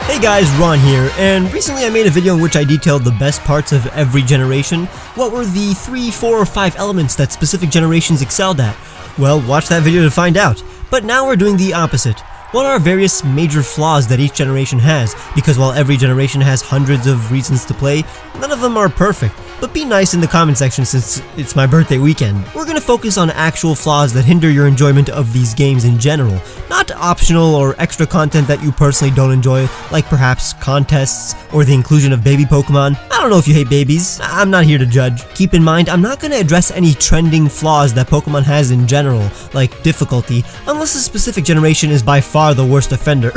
Hey guys, Ron here, and recently I made a video in which I detailed the best parts of every generation. What were the 3, 4, or 5 elements that specific generations excelled at? Well, watch that video to find out. But now we're doing the opposite. What are various major flaws that each generation has? Because while every generation has hundreds of reasons to play, none of them are perfect. But be nice in the comment section since it's my birthday weekend. We're gonna focus on actual flaws that hinder your enjoyment of these games in general, not optional or extra content that you personally don't enjoy, like perhaps contests or the inclusion of baby Pokemon. I don't know if you hate babies, I'm not here to judge. Keep in mind, I'm not gonna address any trending flaws that Pokemon has in general, like difficulty, unless a specific generation is by far the worst offender.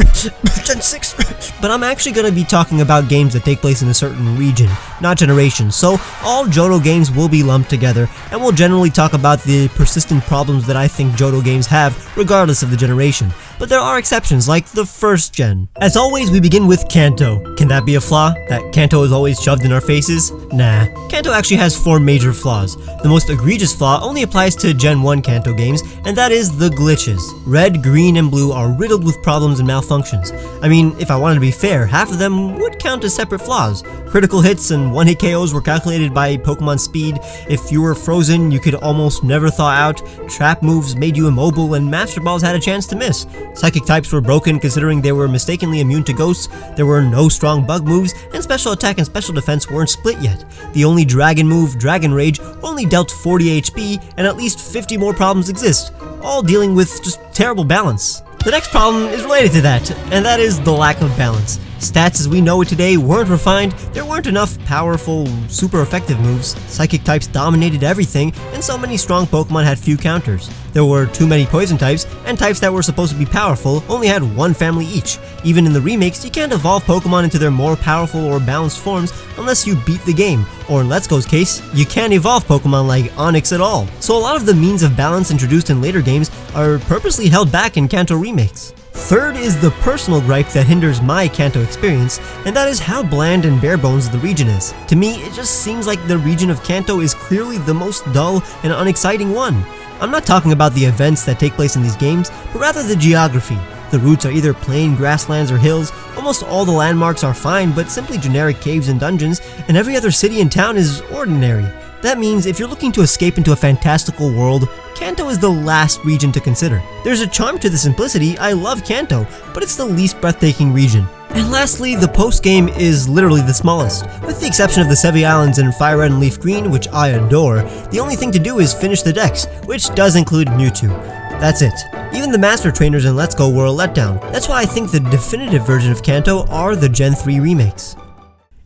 Gen 6! But I'm actually gonna be talking about games that take place in a certain region, not generation, so all Johto games will be lumped together, and we'll generally talk about the persistent problems that I think Johto games have, regardless of the generation. But there are exceptions, like the first gen. As always, we begin with Kanto. Can that be a flaw? That Kanto is always shoved in our faces? Nah. Kanto actually has 4 major flaws. The most egregious flaw only applies to Gen 1 Kanto games, and that is the glitches. Red, green, and blue are riddled with problems and malfunctions. I mean, if I wanted to be fair, half of them would count as separate flaws. Critical hits and one-hit KOs were calculated by Pokemon speed. If you were frozen, you could almost never thaw out. Trap moves made you immobile, and Master Balls had a chance to miss. Psychic types were broken considering they were mistakenly immune to ghosts. There were no strong bug moves, and special attack and special defense weren't split yet. The only dragon move, Dragon Rage, only dealt 40 HP, and at least 50 more problems exist, all dealing with just terrible balance. The next problem is related to that, and that is the lack of balance. Stats as we know it today weren't refined, there weren't enough powerful, super effective moves, psychic types dominated everything, and so many strong Pokemon had few counters. There were too many poison types, and types that were supposed to be powerful only had one family each. Even in the remakes, you can't evolve Pokemon into their more powerful or balanced forms unless you beat the game, or in Let's Go's case, you can't evolve Pokemon like Onix at all. So a lot of the means of balance introduced in later games are purposely held back in Kanto remakes. Third is the personal gripe that hinders my Kanto experience, and that is how bland and bare bones the region is. To me, it just seems like the region of Kanto is clearly the most dull and unexciting one. I'm not talking about the events that take place in these games, but rather the geography. The routes are either plain grasslands or hills, almost all the landmarks are fine but simply generic caves and dungeons, and every other city and town is ordinary. That means if you're looking to escape into a fantastical world, Kanto is the last region to consider. There's a charm to the simplicity, I love Kanto, but it's the least breathtaking region. And lastly, the post-game is literally the smallest. With the exception of the Sevii Islands and Fire Red and Leaf Green, which I adore, the only thing to do is finish the dex, which does include Mewtwo. That's it. Even the Master Trainers in Let's Go were a letdown. That's why I think the definitive version of Kanto are the Gen 3 remakes.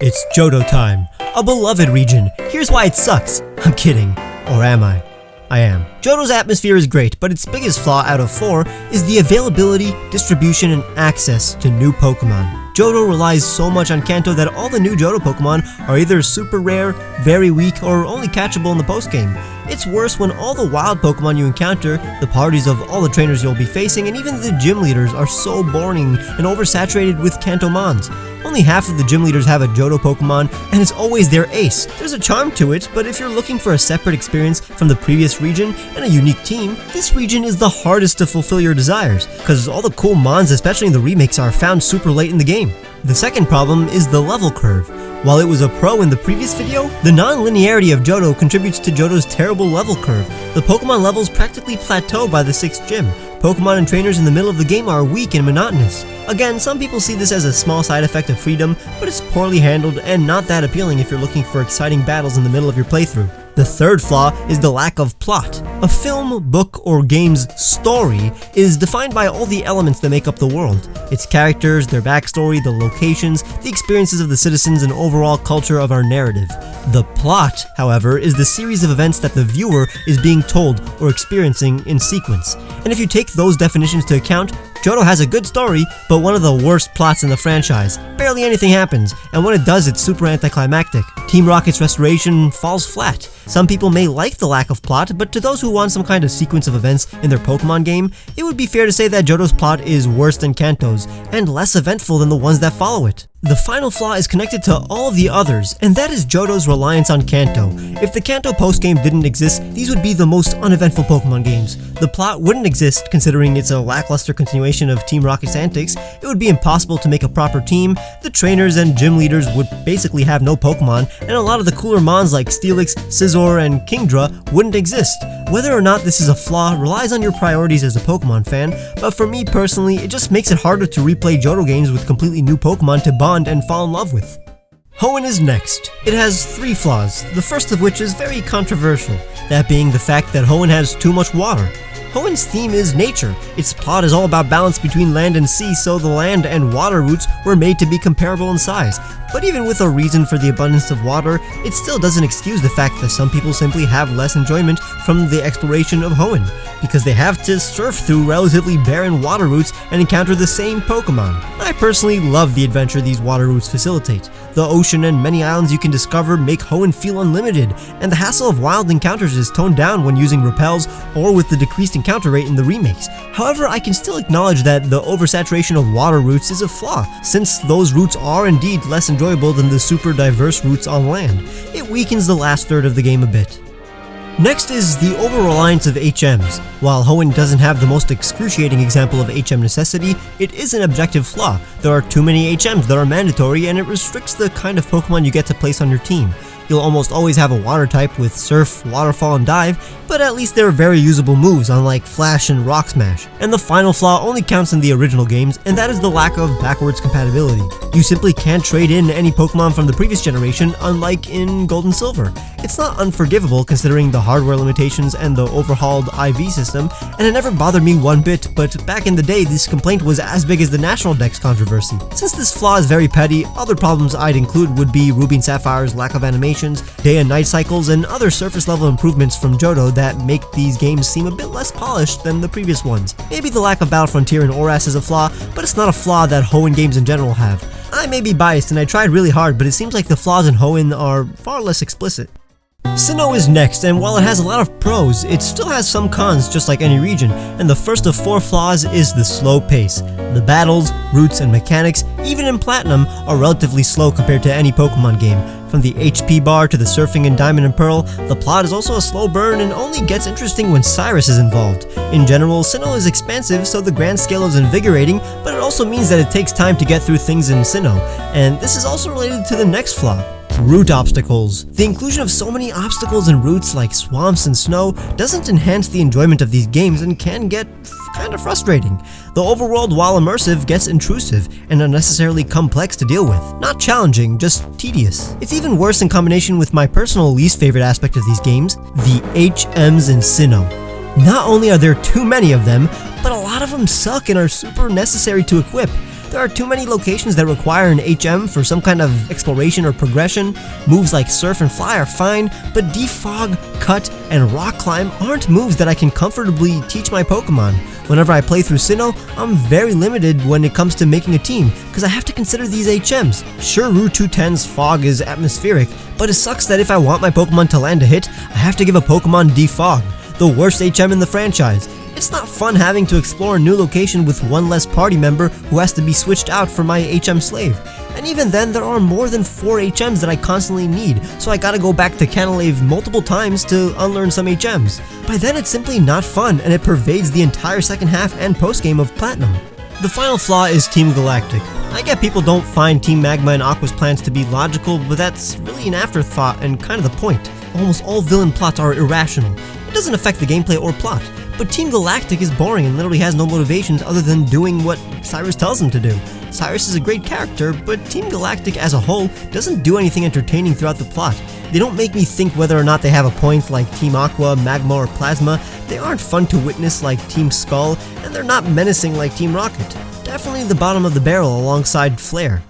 It's Johto time. A beloved region. Here's why it sucks. I'm kidding. Or am I? I am. Johto's atmosphere is great, but its biggest flaw out of 4 is the availability, distribution, and access to new Pokemon. Johto relies so much on Kanto that all the new Johto Pokemon are either super rare, very weak, or only catchable in the postgame. It's worse when all the wild Pokemon you encounter, the parties of all the trainers you'll be facing, and even the gym leaders are so boring and oversaturated with Kanto Mons. Only half of the gym leaders have a Johto Pokemon, and it's always their ace. There's a charm to it, but if you're looking for a separate experience from the previous region and a unique team, this region is the hardest to fulfill your desires, because all the cool Mons, especially in the remakes, are found super late in the game. The second problem is the level curve. While it was a pro in the previous video, the non-linearity of Johto contributes to Johto's terrible level curve. The Pokemon levels practically plateau by the 6th gym. Pokemon and trainers in the middle of the game are weak and monotonous. Again, some people see this as a small side effect of freedom, but it's poorly handled and not that appealing if you're looking for exciting battles in the middle of your playthrough. The third flaw is the lack of plot. A film, book, or game's story is defined by all the elements that make up the world. Its characters, their backstory, the locations, the experiences of the citizens, and overall culture of our narrative. The plot, however, is the series of events that the viewer is being told or experiencing in sequence. And if you take those definitions to account, Johto has a good story, but one of the worst plots in the franchise. Barely anything happens, and when it does, it's super anticlimactic. Team Rocket's restoration falls flat. Some people may like the lack of plot, but to those who want some kind of sequence of events in their Pokemon game, it would be fair to say that Johto's plot is worse than Kanto's, and less eventful than the ones that follow it. The final flaw is connected to all of the others, and that is Johto's reliance on Kanto. If the Kanto postgame didn't exist, these would be the most uneventful Pokemon games. The plot wouldn't exist considering it's a lackluster continuation of Team Rocket's antics, it would be impossible to make a proper team, the trainers and gym leaders would basically have no Pokemon, and a lot of the cooler mons like Steelix, Scizor, and Kingdra wouldn't exist. Whether or not this is a flaw relies on your priorities as a Pokemon fan, but for me personally, it just makes it harder to replay Johto games with completely new Pokemon to bond and fall in love with. Hoenn is next. It has 3 flaws, the first of which is very controversial, that being the fact that Hoenn has too much water. Hoenn's theme is nature. Its plot is all about balance between land and sea, so the land and water routes were made to be comparable in size. But even with a reason for the abundance of water, it still doesn't excuse the fact that some people simply have less enjoyment from the exploration of Hoenn, because they have to surf through relatively barren water routes and encounter the same Pokemon. I personally love the adventure these water routes facilitate. The ocean and many islands you can discover make Hoenn feel unlimited, and the hassle of wild encounters is toned down when using repels or with the decreased encounter rate in the remakes. However, I can still acknowledge that the oversaturation of water routes is a flaw, since those routes are indeed less enjoyable than the super diverse routes on land. It weakens the last third of the game a bit. Next is the over-reliance of HMs. While Hoenn doesn't have the most excruciating example of HM necessity, it is an objective flaw. There are too many HMs that are mandatory, and it restricts the kind of Pokemon you get to place on your team. You'll almost always have a water type with Surf, Waterfall, and Dive, but at least they're very usable moves unlike Flash and Rock Smash. And the final flaw only counts in the original games, and that is the lack of backwards compatibility. You simply can't trade in any Pokemon from the previous generation, unlike in Gold and Silver. It's not unforgivable considering the hardware limitations and the overhauled IV system, and it never bothered me one bit, but back in the day this complaint was as big as the national Dex controversy. Since this flaw is very petty, other problems I'd include would be Ruby and Sapphire's lack of animation, day and night cycles, and other surface level improvements from Johto that make these games seem a bit less polished than the previous ones. Maybe the lack of Battle Frontier and Oras is a flaw, but it's not a flaw that Hoenn games in general have. I may be biased and I tried really hard, but it seems like the flaws in Hoenn are far less explicit. Sinnoh is next, and while it has a lot of pros, it still has some cons just like any region, and the first of 4 flaws is the slow pace. The battles, routes, and mechanics, even in Platinum, are relatively slow compared to any Pokemon game. From the HP bar to the surfing in Diamond and Pearl, the plot is also a slow burn and only gets interesting when Cyrus is involved. In general, Sinnoh is expansive, so the grand scale is invigorating, but it also means that it takes time to get through things in Sinnoh, and this is also related to the next flaw. Route obstacles. The inclusion of so many obstacles and routes like swamps and snow doesn't enhance the enjoyment of these games and can get kinda frustrating. The overworld, while immersive, gets intrusive and unnecessarily complex to deal with. Not challenging, just tedious. It's even worse in combination with my personal least favorite aspect of these games, the HMs in Sinnoh. Not only are there too many of them, but a lot of them suck and are super necessary to equip. There are too many locations that require an HM for some kind of exploration or progression. Moves like Surf and Fly are fine, but Defog, Cut, and Rock Climb aren't moves that I can comfortably teach my Pokemon. Whenever I play through Sinnoh, I'm very limited when it comes to making a team, because I have to consider these HMs. Sure, Route 210's Fog is atmospheric, but it sucks that if I want my Pokemon to land a hit, I have to give a Pokemon Defog, the worst HM in the franchise. It's not fun having to explore a new location with one less party member who has to be switched out for my HM slave. And even then, there are more than 4 HMs that I constantly need, so I gotta go back to Kennelave multiple times to unlearn some HMs. By then it's simply not fun, and it pervades the entire second half and postgame of Platinum. The final flaw is Team Galactic. I get people don't find Team Magma and Aqua's plans to be logical, but that's really an afterthought and kind of the point. Almost all villain plots are irrational. It doesn't affect the gameplay or plot. But Team Galactic is boring and literally has no motivations other than doing what Cyrus tells him to do. Cyrus is a great character, but Team Galactic as a whole doesn't do anything entertaining throughout the plot. They don't make me think whether or not they have a point like Team Aqua, Magma, or Plasma. They aren't fun to witness like Team Skull, and they're not menacing like Team Rocket. Definitely the bottom of the barrel alongside Flare.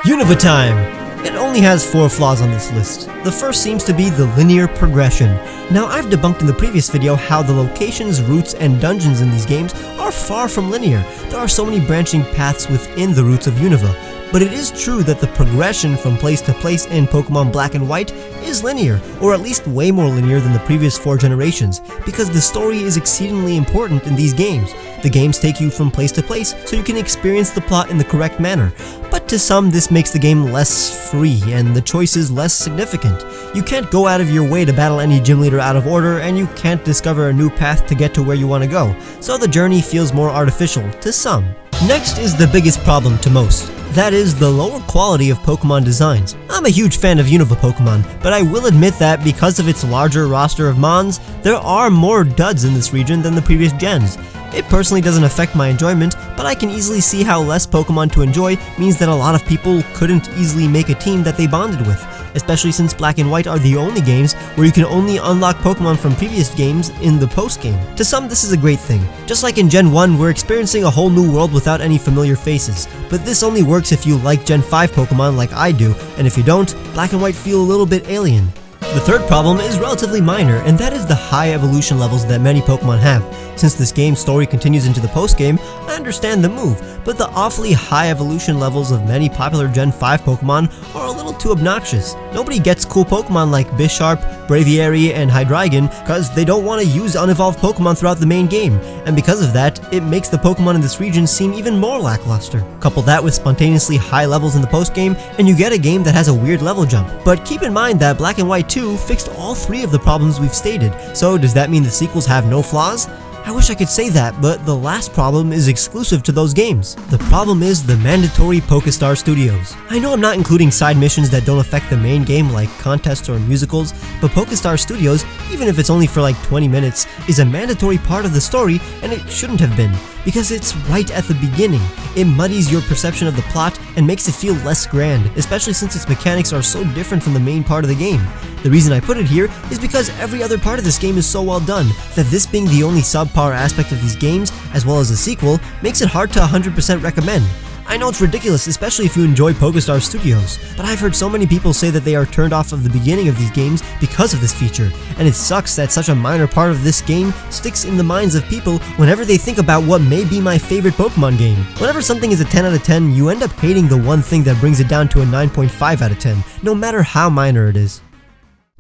Unova time! It only has 4 flaws on this list. The first seems to be the linear progression. Now, I've debunked in the previous video how the locations, routes, and dungeons in these games are far from linear. There are so many branching paths within the routes of Unova. But it is true that the progression from place to place in Pokemon Black and White is linear, or at least way more linear than the previous 4 generations, because the story is exceedingly important in these games. The games take you from place to place, so you can experience the plot in the correct manner. But but to some this makes the game less free and the choices less significant. You can't go out of your way to battle any gym leader out of order, and you can't discover a new path to get to where you want to go, so the journey feels more artificial to some. Next is the biggest problem to most. That is the lower quality of Pokemon designs. I'm a huge fan of Unova Pokemon, but I will admit that because of its larger roster of Mons, there are more duds in this region than the previous gens. It personally doesn't affect my enjoyment, but I can easily see how less Pokemon to enjoy means that a lot of people couldn't easily make a team that they bonded with, especially since Black and White are the only games where you can only unlock Pokemon from previous games in the post-game. To some, this is a great thing. Just like in Gen 1, we're experiencing a whole new world without any familiar faces, but this only works if you like Gen 5 Pokemon like I do, and if you don't, Black and White feel a little bit alien. The third problem is relatively minor, and that is the high evolution levels that many Pokemon have. Since this game's story continues into the post-game, I understand the move, but the awfully high evolution levels of many popular Gen 5 Pokemon are a little too obnoxious. Nobody gets cool Pokemon like Bisharp, Braviary, and Hydreigon because they don't want to use unevolved Pokemon throughout the main game, and because of that, it makes the Pokemon in this region seem even more lackluster. Couple that with spontaneously high levels in the post-game, and you get a game that has a weird level jump. But keep in mind that Black and White 2 fixed all three of the problems we've stated, so does that mean the sequels have no flaws? I wish I could say that, but the last problem is exclusive to those games. The problem is the mandatory Pokestar Studios. I know I'm not including side missions that don't affect the main game like contests or musicals, but Pokestar Studios, even if it's only for like 20 minutes, is a mandatory part of the story, and it shouldn't have been, because it's right at the beginning. It muddies your perception of the plot and makes it feel less grand, especially since its mechanics are so different from the main part of the game. The reason I put it here is because every other part of this game is so well done, that this being the only subpar aspect of these games, as well as a sequel, makes it hard to 100% recommend. I know it's ridiculous, especially if you enjoy Pokestar Studios, but I've heard so many people say that they are turned off of the beginning of these games because of this feature, and it sucks that such a minor part of this game sticks in the minds of people whenever they think about what may be my favorite Pokemon game. Whenever something is a 10 out of 10, you end up hating the one thing that brings it down to a 9.5 out of 10, no matter how minor it is.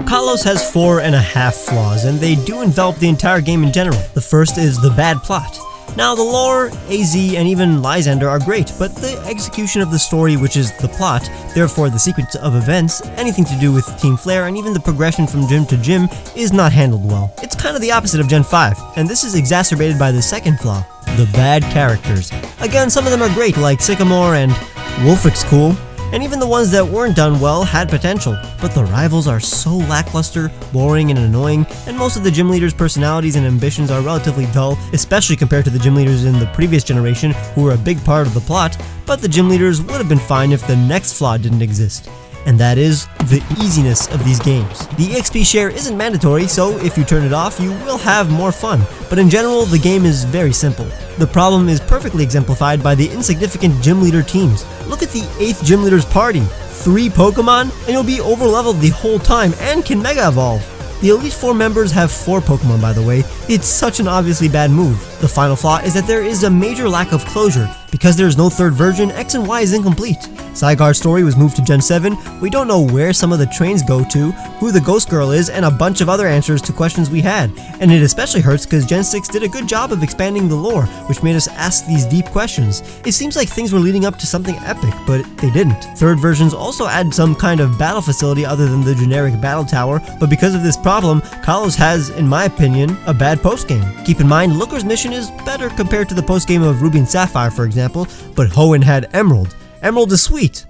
Kalos has 4.5 flaws, and they do envelop the entire game in general. The first is the bad plot. Now, the lore, AZ, and even Lysander are great, but the execution of the story, which is the plot, therefore the sequence of events, anything to do with Team Flare, and even the progression from gym to gym, is not handled well. It's kind of the opposite of Gen 5, and this is exacerbated by the second flaw, the bad characters. Again, some of them are great, like Sycamore and Wolfrick's cool, and even the ones that weren't done well had potential, but the rivals are so lackluster, boring, and annoying, and most of the gym leaders' personalities and ambitions are relatively dull, especially compared to the gym leaders in the previous generation who were a big part of the plot, but the gym leaders would have been fine if the next flaw didn't exist. And that is the easiness of these games. The EXP share isn't mandatory, so if you turn it off, you will have more fun, but in general, the game is very simple. The problem is perfectly exemplified by the insignificant gym leader teams. Look at the 8th gym leader's party. 3 Pokemon, and you'll be overleveled the whole time and can Mega Evolve. The Elite 4 members have 4 Pokemon, by the way. It's such an obviously bad move. The final flaw is that there is a major lack of closure. Because there is no third version, X and Y is incomplete. Zygarde's story was moved to Gen 7, we don't know where some of the trains go to, who the Ghost Girl is, and a bunch of other answers to questions we had. And it especially hurts because Gen 6 did a good job of expanding the lore, which made us ask these deep questions. It seems like things were leading up to something epic, but they didn't. Third versions also add some kind of battle facility other than the generic battle tower, but because of this problem, Kalos has, in my opinion, a bad postgame. Keep in mind, Looker's mission is better compared to the postgame of Ruby and Sapphire, for example, but Hoenn had Emerald. Emerald is sweet.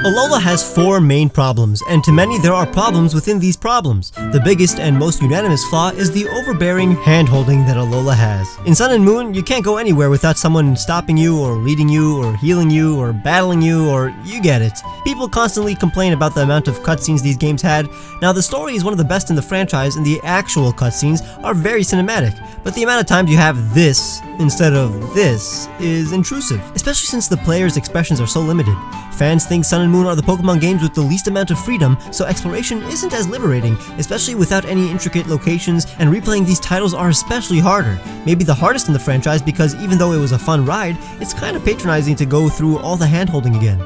Alola has 4 main problems, and to many there are problems within these problems. The biggest and most unanimous flaw is the overbearing hand-holding that Alola has. In Sun and Moon, you can't go anywhere without someone stopping you, or leading you, or healing you, or battling you, or you get it. People constantly complain about the amount of cutscenes these games had. Now, the story is one of the best in the franchise, and the actual cutscenes are very cinematic, but the amount of times you have this instead of this is intrusive, especially since the player's expressions are so limited. Fans think Sun and Moon are the Pokemon games with the least amount of freedom, so exploration isn't as liberating, especially without any intricate locations, and replaying these titles are especially harder. Maybe the hardest in the franchise because even though it was a fun ride, it's kind of patronizing to go through all the hand-holding again.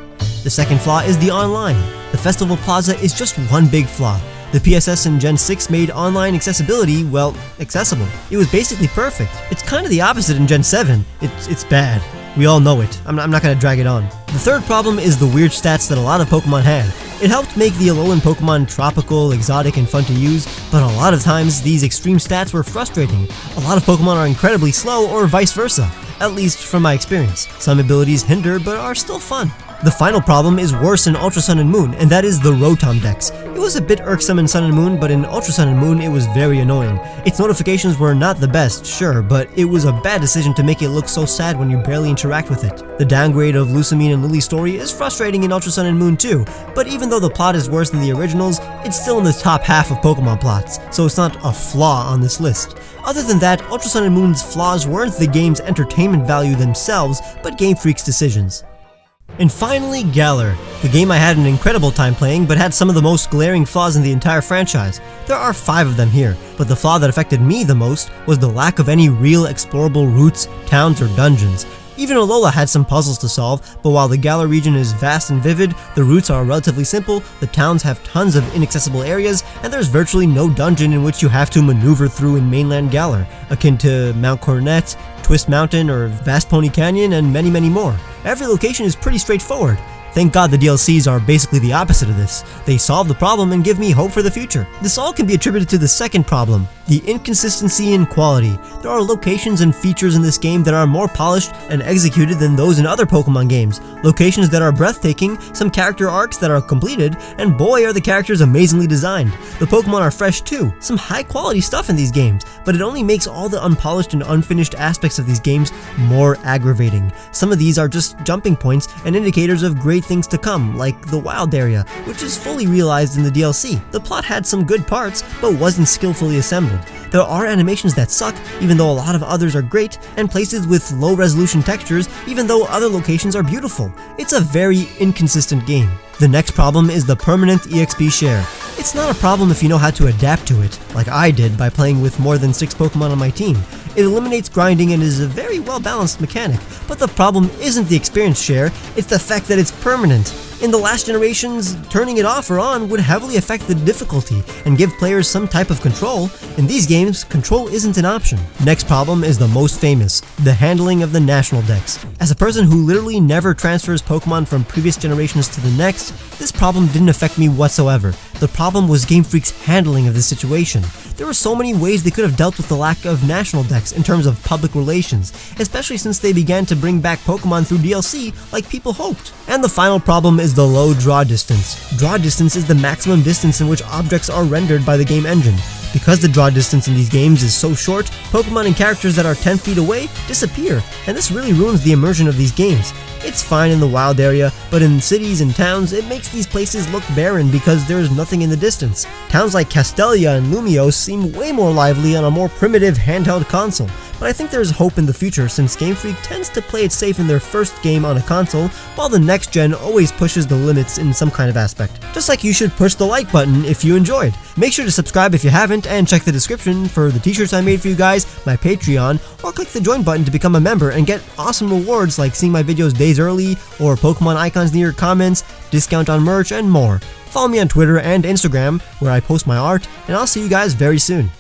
The second flaw is the online. The Festival Plaza is just one big flaw. The PSS in Gen 6 made online accessibility, well, accessible. It was basically perfect. It's kind of the opposite in Gen 7. It's bad. We all know it. I'm not gonna drag it on. The third problem is the weird stats that a lot of Pokemon had. It helped make the Alolan Pokemon tropical, exotic, and fun to use, but a lot of times these extreme stats were frustrating. A lot of Pokemon are incredibly slow or vice versa, at least from my experience. Some abilities hinder but are still fun. The final problem is worse in Ultra Sun and Moon, and that is the Rotom Dex. It was a bit irksome in Sun and Moon, but in Ultra Sun and Moon it was very annoying. Its notifications were not the best, sure, but it was a bad decision to make it look so sad when you barely interact with it. The downgrade of Lusamine and Lily's story is frustrating in Ultra Sun and Moon too, but even though the plot is worse than the originals, it's still in the top half of Pokemon plots, so it's not a flaw on this list. Other than that, Ultra Sun and Moon's flaws weren't the game's entertainment value themselves, but Game Freak's decisions. And finally, Galar, the game I had an incredible time playing, but had some of the most glaring flaws in the entire franchise. There are 5 of them here, but the flaw that affected me the most was the lack of any real explorable routes, towns, or dungeons. Even Alola had some puzzles to solve, but while the Galar region is vast and vivid, the routes are relatively simple, the towns have tons of inaccessible areas, and there's virtually no dungeon in which you have to maneuver through in mainland Galar, akin to Mount Coronet, Twist Mountain, or Vast Pony Canyon, and many, many more. Every location is pretty straightforward. Thank God the DLCs are basically the opposite of this. They solve the problem and give me hope for the future. This all can be attributed to the second problem, the inconsistency in quality. There are locations and features in this game that are more polished and executed than those in other Pokemon games. Locations that are breathtaking, some character arcs that are completed, and boy are the characters amazingly designed. The Pokemon are fresh too, some high quality stuff in these games, but it only makes all the unpolished and unfinished aspects of these games more aggravating. Some of these are just jumping points and indicators of great things to come, like the wild area, which is fully realized in the DLC. The plot had some good parts, but wasn't skillfully assembled. There are animations that suck, even though a lot of others are great, and places with low resolution textures, even though other locations are beautiful. It's a very inconsistent game. The next problem is the permanent EXP share. It's not a problem if you know how to adapt to it, like I did by playing with more than 6 Pokemon on my team. It eliminates grinding and is a very well balanced mechanic, but the problem isn't the experience share, it's the fact that it's permanent. In the last generations, turning it off or on would heavily affect the difficulty and give players some type of control. In these games, control isn't an option. Next problem is the most famous, the handling of the National Dex. As a person who literally never transfers Pokemon from previous generations to the next, this problem didn't affect me whatsoever. The problem was Game Freak's handling of the situation. There were so many ways they could have dealt with the lack of National Dex in terms of public relations, especially since they began to bring back Pokemon through DLC like people hoped. And the final problem is the low draw distance. Draw distance is the maximum distance in which objects are rendered by the game engine. Because the draw distance in these games is so short, Pokemon and characters that are 10 feet away disappear, and this really ruins the immersion of these games. It's fine in the wild area, but in cities and towns, it makes these places look barren because there is nothing in the distance. Towns like Castelia and Lumiose seem way more lively on a more primitive handheld console, but I think there's hope in the future since Game Freak tends to play it safe in their first game on a console, while the next gen always pushes the limits in some kind of aspect. Just like you should push the like button if you enjoyed. Make sure to subscribe if you haven't, and check the description for the t-shirts I made for you guys, my Patreon, or click the join button to become a member and get awesome rewards like seeing my videos days early, or Pokemon icons near your comments, discount on merch, and more. Follow me on Twitter and Instagram, where I post my art, and I'll see you guys very soon.